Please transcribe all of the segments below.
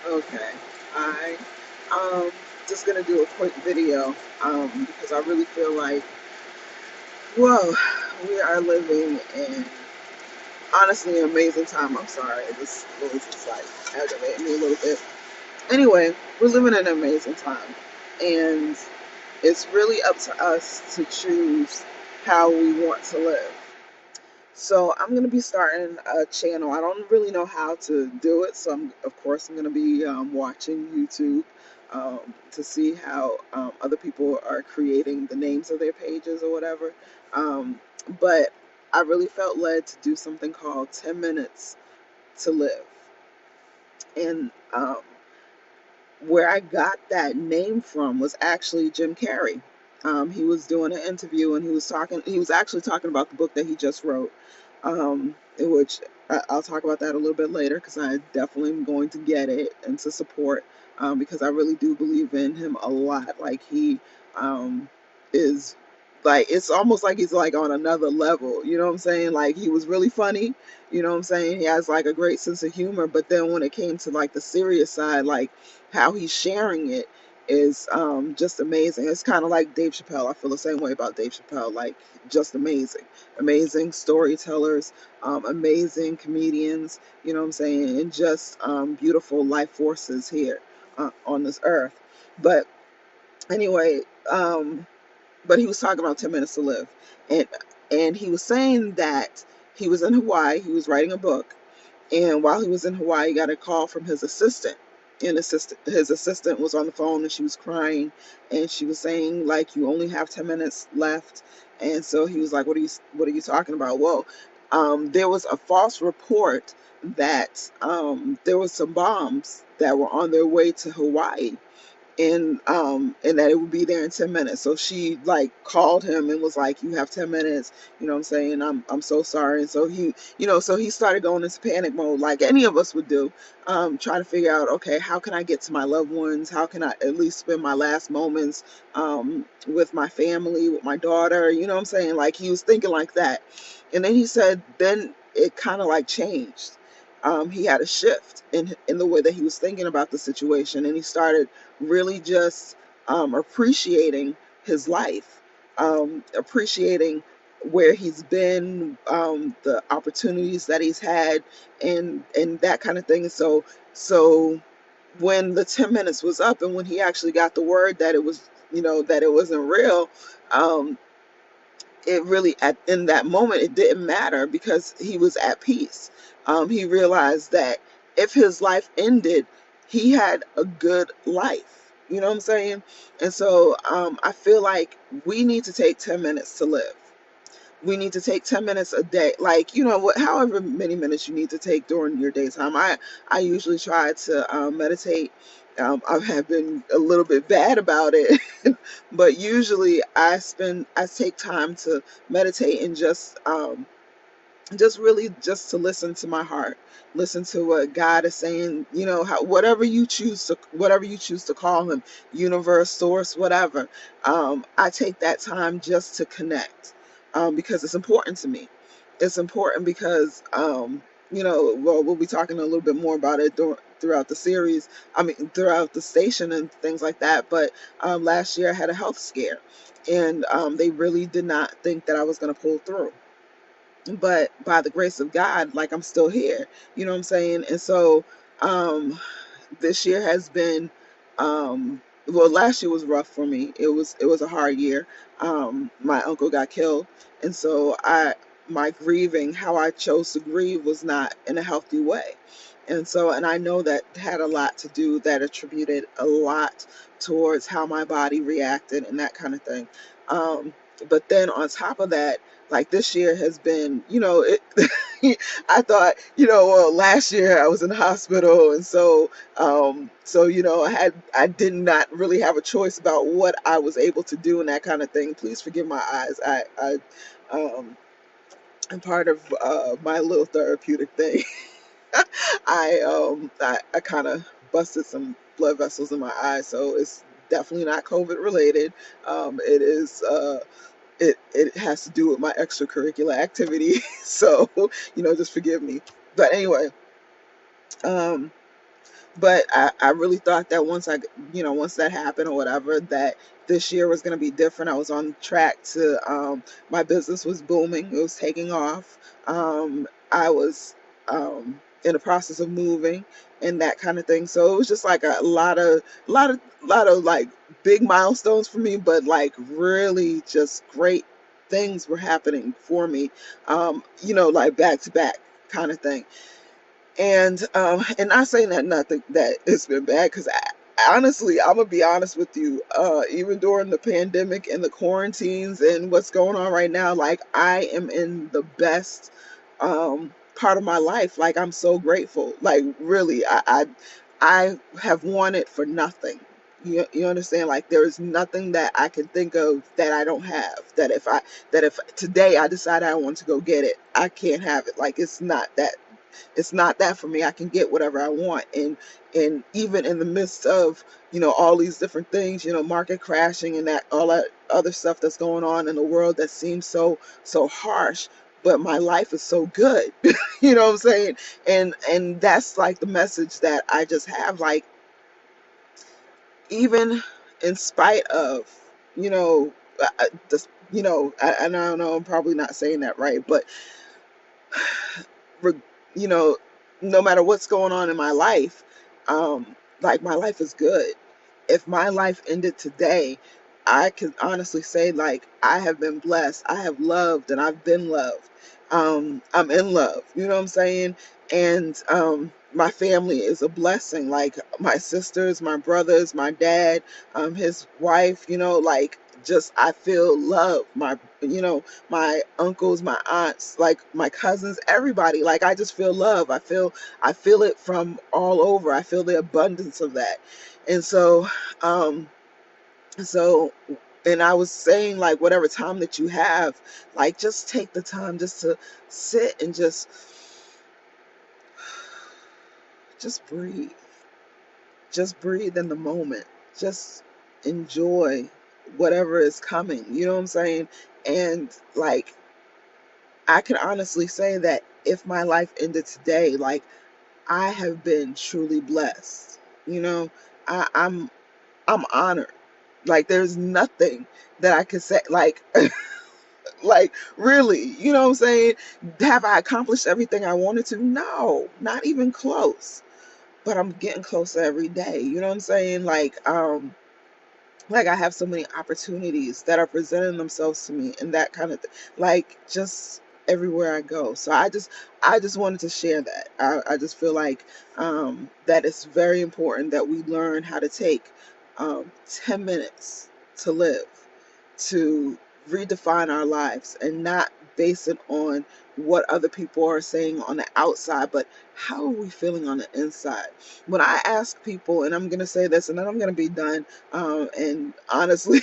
Okay. I um just gonna do a quick video because I really feel like whoa, we are living in honestly an amazing time. I'm sorry, this noise is like aggravating me a little bit. Anyway, we're living in an amazing time, and it's really up to us to choose how we want to live. So I'm gonna be starting a channel. I don't really know how to do it, so of course I'm gonna be watching YouTube to see how other people are creating the names of their pages or whatever. Um, but I really felt led to do something called 10 Minutes to Live, and where I got that name from was actually Jim Carrey. He was doing an interview and he was actually talking about the book that he just wrote, in which I'll talk about that a little bit later because I definitely am going to get it and to support, because I really do believe in him a lot. Like he is like, it's almost like he's like on another level, you know what I'm saying? Like he was really funny, you know what I'm saying? He has like a great sense of humor, but then when it came to like the serious side, like how he's sharing it is just amazing. It's kind of like Dave Chappelle. I feel the same way about Dave Chappelle. Like just amazing, amazing storytellers, amazing comedians. You know what I'm saying? And just beautiful life forces here on this earth. But anyway, but he was talking about 10 minutes to live, and he was saying that he was in Hawaii. He was writing a book, and while he was in Hawaii, he got a call from his assistant. And his assistant was on the phone and she was crying and she was saying like, you only have 10 minutes left. And so he was like, what are you talking about? Well, there was a false report that there was some bombs that were on their way to Hawaii, and that it would be there in 10 minutes. So she like called him and was like, you have 10 minutes, you know what I'm saying? I'm so sorry. And so he started going into panic mode like any of us would do, trying to figure out, okay, how can I get to my loved ones? How can I at least spend my last moments with my family, with my daughter? You know what I'm saying? Like he was thinking like that. And then he said, then it kind of like changed. He had a shift in the way that he was thinking about the situation, and he started really just appreciating his life, appreciating where he's been, the opportunities that he's had, and that kind of thing. So when the 10 minutes was up, and when he actually got the word that it was, that it wasn't real, um, it really in that moment it didn't matter because he was at peace. He realized that if his life ended, he had a good life. You know what I'm saying? And so I feel like we need to take 10 minutes to live. We need to take 10 minutes a day, like, what, however many minutes you need to take during your daytime. I usually try to meditate. I have been a little bit bad about it, but usually I take time to meditate and just really just to listen to my heart, listen to what God is saying, whatever you choose to call him, universe, source, whatever. I take that time just to connect, because it's important to me. It's important because well, we'll be talking a little bit more about it throughout the series, I mean throughout the station and things like that. But last year I had a health scare, and they really did not think that I was going to pull through, but by the grace of God, like, I'm still here. You know what I'm saying? And so um this year has been, well, last year was rough for me. It was a hard year. My uncle got killed, and so I my grieving, how I chose to grieve, was not in a healthy way. And I know that had a lot to do, that attributed a lot towards how my body reacted and that kind of thing. But then on top of that, like, this year has been, I thought, well, last year I was in the hospital, and so I did not really have a choice about what I was able to do and that kind of thing. Please forgive my eyes. Um, I'm part of my little therapeutic thing. I kind of busted some blood vessels in my eye, so it's definitely not COVID related. It is. It has to do with my extracurricular activity. So, just forgive me. But anyway, um, But I really thought that once that happened or whatever, that this year was going to be different. I was on track to, my business was booming. It was taking off. I was in the process of moving and that kind of thing. So it was just like a lot of like big milestones for me, but like really just great things were happening for me, like back to back kind of thing. And not saying that nothing that it's been bad, because honestly, I'm gonna be honest with you. Even during the pandemic and the quarantines and what's going on right now, like I am in the best part of my life. Like I'm so grateful. Like really, I have wanted for nothing. You understand? Like there is nothing that I can think of that I don't have. That if today I decide I want to go get it, I can't have it. Like it's not that for me. I can get whatever I want. And even in the midst of, all these different things, market crashing and that all that other stuff that's going on in the world that seems so harsh, but my life is so good. You know what I'm saying? And that's like the message that I just have, like, even in spite of, this, and I don't know, I'm probably not saying that right, but re- you know, no matter what's going on in my life, like my life is good. If my life ended today, I can honestly say, like, I have been blessed. I have loved and I've been loved. I'm in love, you know what I'm saying? And my family is a blessing. Like my sisters, my brothers, my dad, his wife, like just I feel love. My uncles, my aunts, like my cousins, everybody. Like I just feel love. I feel it from all over. I feel the abundance of that. And um so and I was saying, like, whatever time that you have, like just take the time just to sit and just breathe. Just breathe in the moment. Just enjoy whatever is coming. You know what I'm saying? And like I can honestly say that if my life ended today, like I have been truly blessed. You know, I'm honored. Like there's nothing that I could say, like really, you know what I'm saying? Have I accomplished everything I wanted to? No, not even close. But I'm getting closer every day. You know what I'm saying? Like I have so many opportunities that are presenting themselves to me and that kind of thing. Like just everywhere I go. So I just wanted to share that. I just feel like that it's very important that we learn how to take 10 minutes to live, to redefine our lives and not base it on what other people are saying on the outside, but how are we feeling on the inside? When I ask people, and I'm going to say this and then I'm going to be done, and honestly,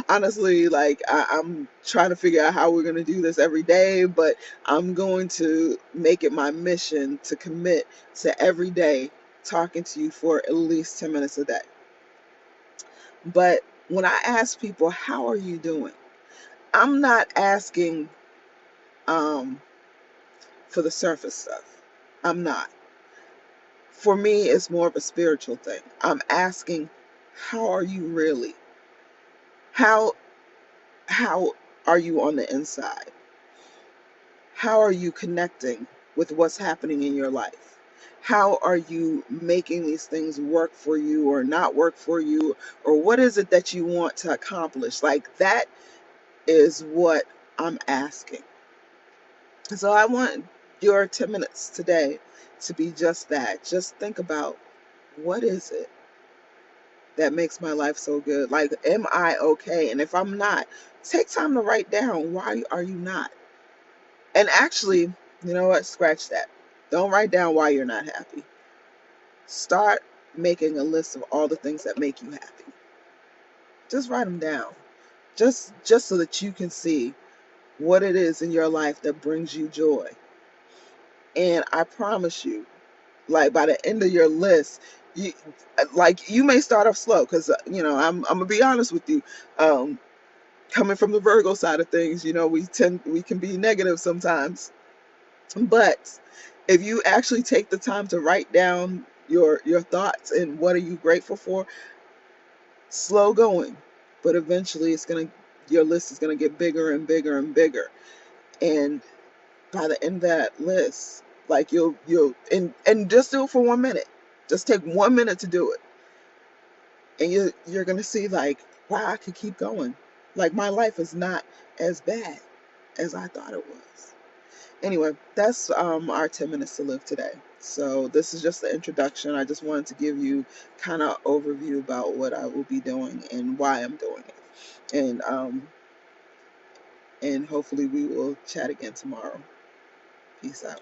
honestly, like I'm trying to figure out how we're going to do this every day, but I'm going to make it my mission to commit to every day talking to you for at least 10 minutes a day. But when I ask people, how are you doing? I'm not asking um, for the surface stuff. I'm not. For me, it's more of a spiritual thing. I'm asking, how are you really? How how are you on the inside? How are you connecting with what's happening in your life? How are you making these things work for you or not work for you? Or what is it that you want to accomplish? Like that is what I'm asking. So I want your 10 minutes today to be just that. Just think about, what is it that makes my life so good? Like, am I okay? And if I'm not, take time to write down, why are you not? And actually, you know what? Scratch that. Don't write down why you're not happy. Start making a list of all the things that make you happy. Just write them down. Just so that you can see what it is in your life that brings you joy. And I promise you, like by the end of your list, you you may start off slow, because I'm gonna be honest with you. um Coming from the Virgo side of things, we can be negative sometimes, but if you actually take the time to write down your thoughts and what are you grateful for. Slow going, but eventually your list is gonna get bigger and bigger and bigger. And by the end of that list, like and just do it for 1 minute. Just take 1 minute to do it, and you're gonna see like, wow, I could keep going. Like my life is not as bad as I thought it was. Anyway, that's our 10 minutes to live today. So this is just the introduction. I just wanted to give you kind of overview about what I will be doing and why I'm doing it. And hopefully we will chat again tomorrow. Peace out.